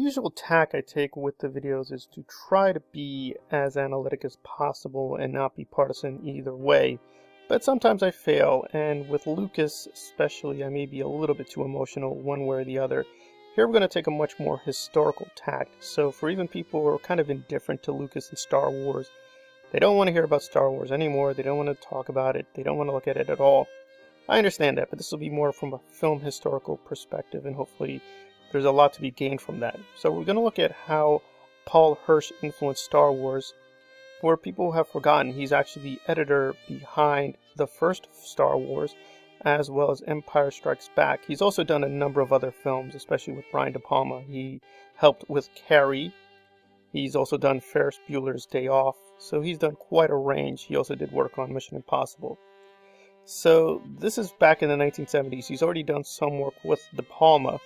usual tack I take with the videos is to try to be as analytic as possible and not be partisan either way. But sometimes I fail, and with Lucas especially, I may be a little bit too emotional one way or the other. Here we're going to take a much more historical tack. So for even people who are kind of indifferent to Lucas and Star Wars, they don't want to hear about Star Wars anymore, they don't want to talk about it, they don't want to look at it at all. I understand that, but this will be more from a film historical perspective, and hopefully there's a lot to be gained from that. So we're going to look at how Paul Hirsch influenced Star Wars. For people who have forgotten, he's actually the editor behind the first Star Wars, as well as Empire Strikes Back. He's also done a number of other films, especially with Brian De Palma. He helped with Carrie. He's also done Ferris Bueller's Day Off. So he's done quite a range. He also did work on Mission Impossible. So this is back in the 1970s. He's already done some work with De Palma.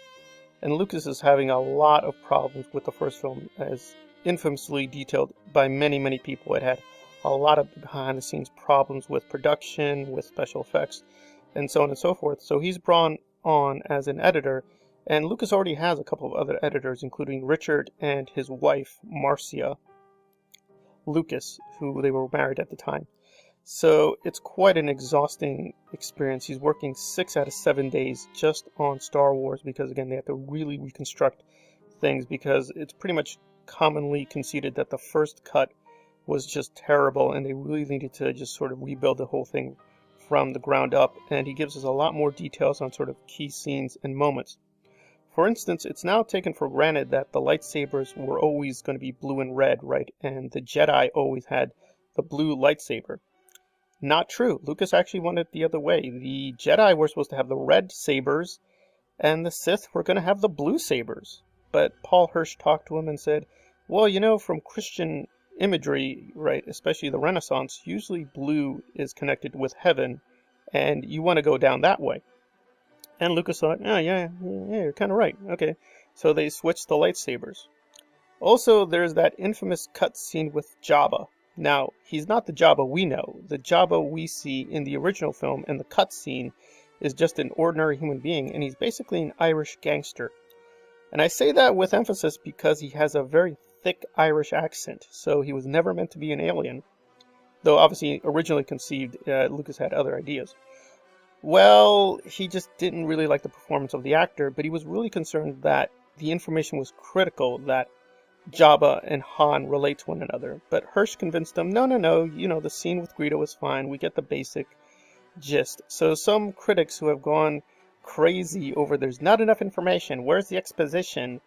And Lucas is having a lot of problems with the first film, as infamously detailed by many people. It had a lot of behind-the-scenes problems with production, with special effects, and so on and so forth. So he's brought on as an editor, and Lucas already has a couple of other editors, including Richard and his wife, Marcia Lucas, who they were married at the time. So it's quite an exhausting experience. He's working 6 out of 7 days just on Star Wars because, again, they have to really reconstruct things because it's pretty much commonly conceded that the first cut was just terrible and they really needed to just sort of rebuild the whole thing from the ground up. And he gives us a lot more details on sort of key scenes and moments. For instance, it's now taken for granted that the lightsabers were always going to be blue and red, right? And the Jedi always had the blue lightsaber. Not true. Lucas actually wanted it the other way. The Jedi were supposed to have the red sabers, and the Sith were going to have the blue sabers. But Paul Hirsch talked to him and said, well, you know, from Christian imagery, right, especially the Renaissance, usually blue is connected with heaven, and you want to go down that way. And Lucas thought, oh, yeah, you're kind of right. Okay, so they switched the lightsabers. Also, there's that infamous cut scene with Jabba. Now, he's not the Jabba we know. The Jabba we see in the original film and the cut scene is just an ordinary human being, and he's basically an Irish gangster. And I say that with emphasis because he has a very thick Irish accent, so he was never meant to be an alien. Though obviously originally conceived, Lucas had other ideas. Well, he just didn't really like the performance of the actor, but he was really concerned that the information was critical, that Jabba and Han relate to one another. But Hirsch convinced him, no, you know, the scene with Greedo is fine, we get the basic gist. So some critics who have gone crazy over there's not enough information, where's the exposition,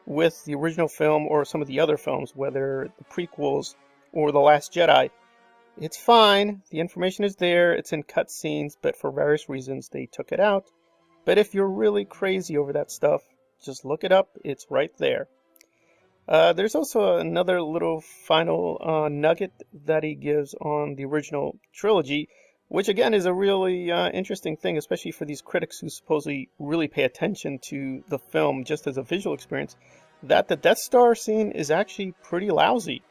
with the original film or some of the other films, whether the prequels or The Last Jedi, it's fine, the information is there, it's in cut scenes, but for various reasons they took it out. But if you're really crazy over that stuff, just look it up, it's right there. There's also another little final nugget that he gives on the original trilogy, which again is a really interesting thing, especially for these critics who supposedly really pay attention to the film just as a visual experience, that the Death Star scene is actually pretty lousy.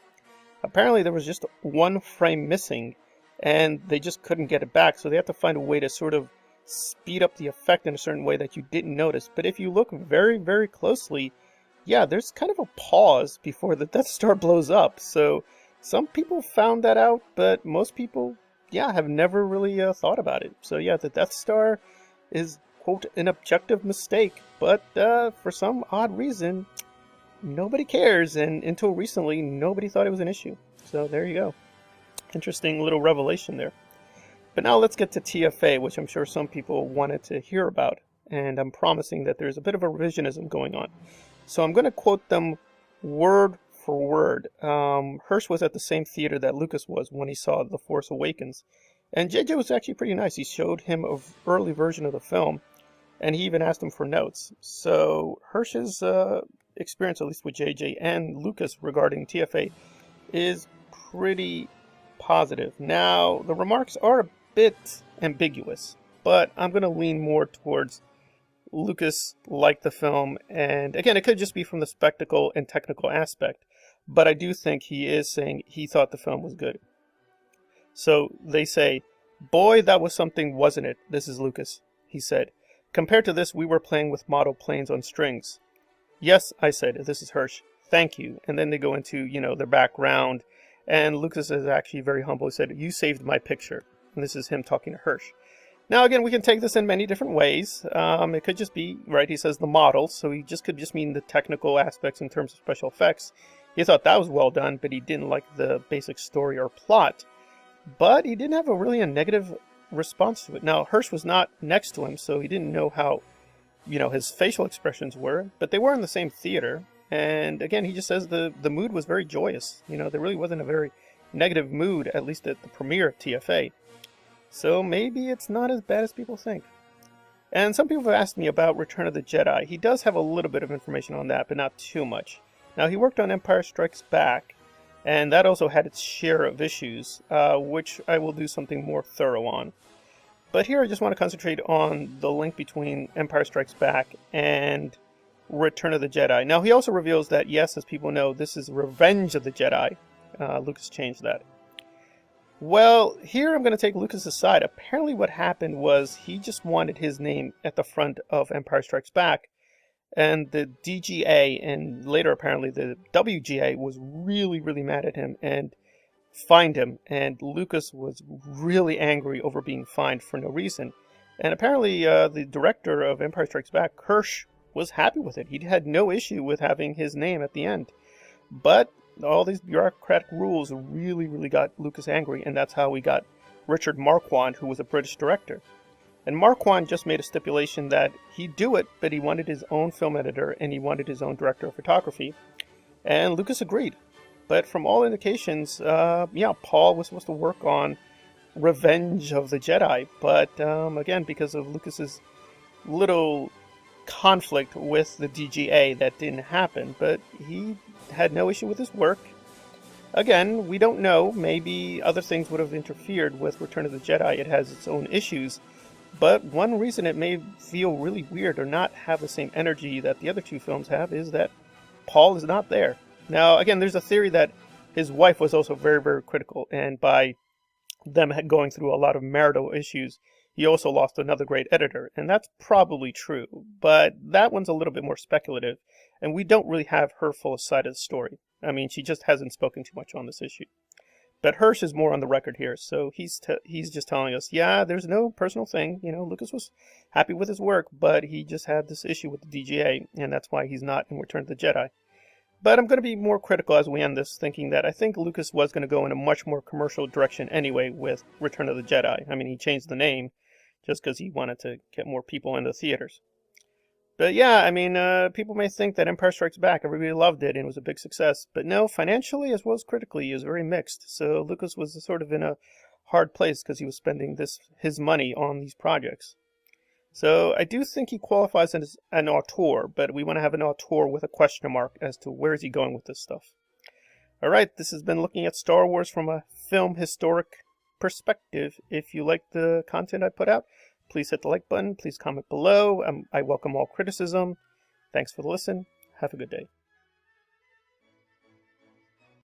Apparently there was just one frame missing, and they just couldn't get it back, so they have to find a way to sort of speed up the effect in a certain way that you didn't notice. But if you look very closely, yeah, there's kind of a pause before the Death Star blows up. So some people found that out, but most people, yeah, have never really thought about it. So yeah, the Death Star is, quote, an objective mistake, but for some odd reason, nobody cares, and until recently, nobody thought it was an issue. So there you go. Interesting little revelation there. But now let's get to TFA, which I'm sure some people wanted to hear about, and I'm promising that there's a bit of a revisionism going on. So I'm going to quote them word for word. Hirsch was at the same theater that Lucas was when he saw The Force Awakens, and JJ was actually pretty nice. He showed him an early version of the film, and he even asked him for notes. So Hirsch's experience, at least with JJ and Lucas regarding TFA, is pretty positive. Now, the remarks are a bit ambiguous, but I'm going to lean more towards Lucas liked the film, and again, it could just be from the spectacle and technical aspect, but I do think he is saying he thought the film was good. So they say, boy, that was something, wasn't it? This is Lucas. He said, compared to this, we were playing with model planes on strings. Yes, I said, this is Hirsch. Thank you. And then they go into, their background. And Lucas is actually very humble. He said, you saved my picture. And this is him talking to Hirsch. Now, again, we can take this in many different ways. It could just be, right, he says the model. So he could just mean the technical aspects in terms of special effects. He thought that was well done, but he didn't like the basic story or plot. But he didn't have a negative response to it. Now, Hirsch was not next to him, so he didn't know how his facial expressions were, but they were in the same theater. And again, he just says the mood was very joyous. There really wasn't a very negative mood, at least at the premiere of TFA. So maybe it's not as bad as people think. And some people have asked me about Return of the Jedi. He does have a little bit of information on that, but not too much. Now, he worked on Empire Strikes Back, and that also had its share of issues, which I will do something more thorough on. But here I just want to concentrate on the link between Empire Strikes Back and Return of the Jedi. Now, he also reveals that, yes, as people know, this is Revenge of the Jedi. Lucas changed that. Well, here I'm going to take Lucas' side. Apparently what happened was he just wanted his name at the front of Empire Strikes Back. And the DGA, and later apparently the WGA, was really, really mad at him and fined him, and Lucas was really angry over being fined for no reason. And apparently the director of Empire Strikes Back, Hirsch, was happy with it. He had no issue with having his name at the end. But all these bureaucratic rules really, really got Lucas angry, and that's how we got Richard Marquand, who was a British director. And Marquand just made a stipulation that he'd do it, but he wanted his own film editor and he wanted his own director of photography. And Lucas agreed. But from all indications, Paul was supposed to work on Revenge of the Jedi. But again, because of Lucas's little conflict with the DGA, that didn't happen. But he had no issue with his work. Again, we don't know. Maybe other things would have interfered with Return of the Jedi. It has its own issues. But one reason it may feel really weird or not have the same energy that the other two films have is that Paul is not there. Now, again, there's a theory that his wife was also very, very critical, and by them going through a lot of marital issues, he also lost another great editor, and that's probably true, but that one's a little bit more speculative, and we don't really have her full side of the story. I mean, she just hasn't spoken too much on this issue. But Hirsch is more on the record here, so he's just telling us, yeah, there's no personal thing. Lucas was happy with his work, but he just had this issue with the DGA, and that's why he's not in Return of the Jedi. But I'm going to be more critical as we end this, thinking that I think Lucas was going to go in a much more commercial direction anyway with Return of the Jedi. I mean, he changed the name just because he wanted to get more people into theaters. But yeah, I mean, people may think that Empire Strikes Back, everybody loved it and it was a big success. But no, financially as well as critically, it was very mixed. So Lucas was sort of in a hard place because he was spending his money on these projects. So I do think he qualifies as an auteur, but we want to have an auteur with a question mark as to where is he going with this stuff. Alright, this has been looking at Star Wars from a film historic perspective. If you like the content I put out, please hit the like button, please comment below. I welcome all criticism. Thanks for the listen. Have a good day.